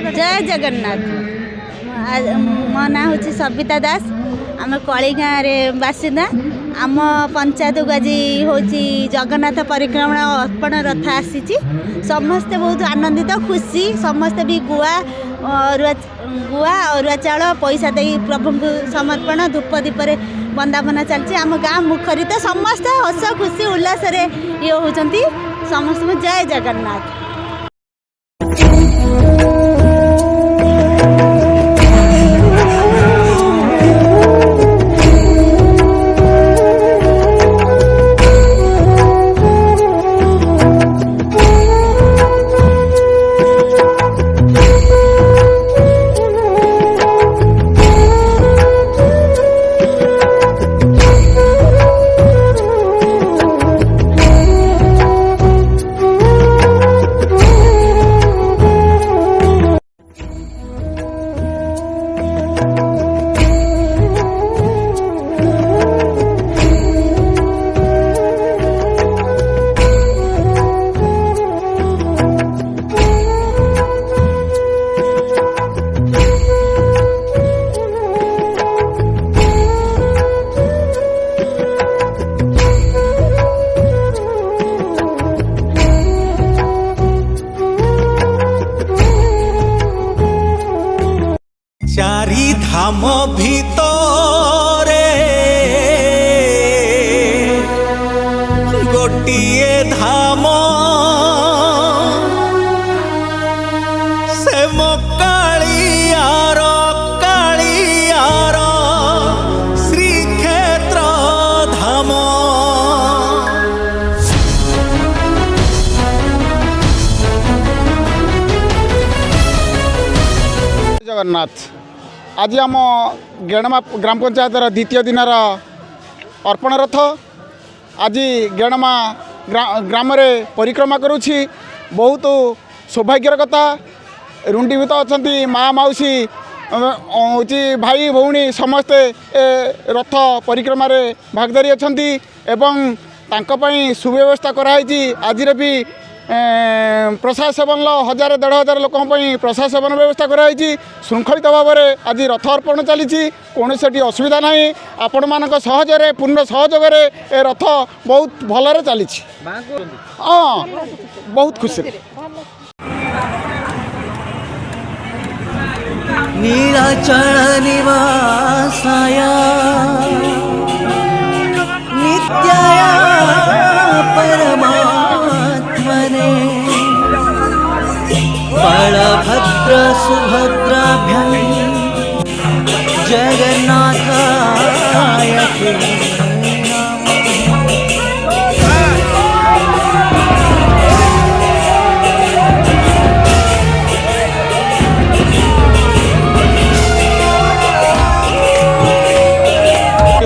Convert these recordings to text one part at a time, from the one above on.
जय जगन्नाथ। मो ना हूँ सबिता दास। आम कली गाँव बासिंदा। आम पंचायत को आज हूँ जगन्नाथ परिक्रमा अर्पण रथ आसी। समस्ते बहुत आनंदित खुशी। समस्ते भी गुआ अरुआ चाउल पैसा दे प्रभु को समर्पण धूप दीप बंदापना चलती। आम गाँव मुखरित समस्ते हस खुशी उल्लास ये होती। समस्त जय जगन्नाथ। चारि धाम भितरे गोटिए धाम से मो कालियार श्रीक्षेत्र धाम। जगन्नाथ आज आम गेणमा ग्राम पंचायत द्वितीय दिन अर्पण रथ आज गेणमा ग्राम परिक्रमा करुछि। बहुत सौभाग्यर कथा। रुंडीभूत अच्छा माँ मौसी भाई भौणी समस्ते रथ परिक्रमा भागदारी अच्छा एवं तांकपाई सुव्यवस्था कराई। आज भी प्रसाद सेवन 1000-1500 लोक प्रसाद सेवन व्यवस्था कराई। श्रृंखलित भाव में आज रथ अर्पण चली। कौन से असुविधा ना आपण मान सहजरे पूर्ण सहयोग ए रथ बहुत भलरे चली। हाँ बहुत खुशी। नीलाचल निवासाय नित्याय परमात्मने बलभद्र सुभद्राभ्यां जगन्नाथाय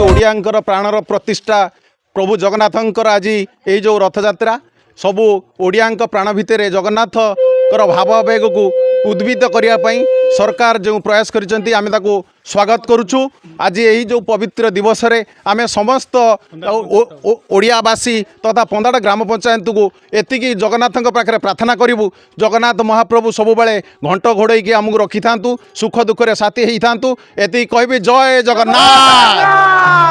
ओडियांकर प्राणर प्रतिष्ठा प्रभु जगन्नाथंकर आज ये जो रथ यात्रा सबू ओडियांक प्राण भितर जगन्नाथकर भावावेग को उद्भित करने सरकार जो प्रयास करिसेंती आमे ताको स्वागत करुचु। आज यही जो पवित्र दिवस रे आमे समस्त ओडियावासी तथा 15 ग्राम पंचायत को एतिकी जगन्नाथंक पाखरे प्रार्थना करिवु। जगन्नाथ महाप्रभु सब बेले घंट घोड़े आमको रखि थांतु, सुख दुख रे साथी हेई थांतु। एति कहबी जय जगन्नाथ।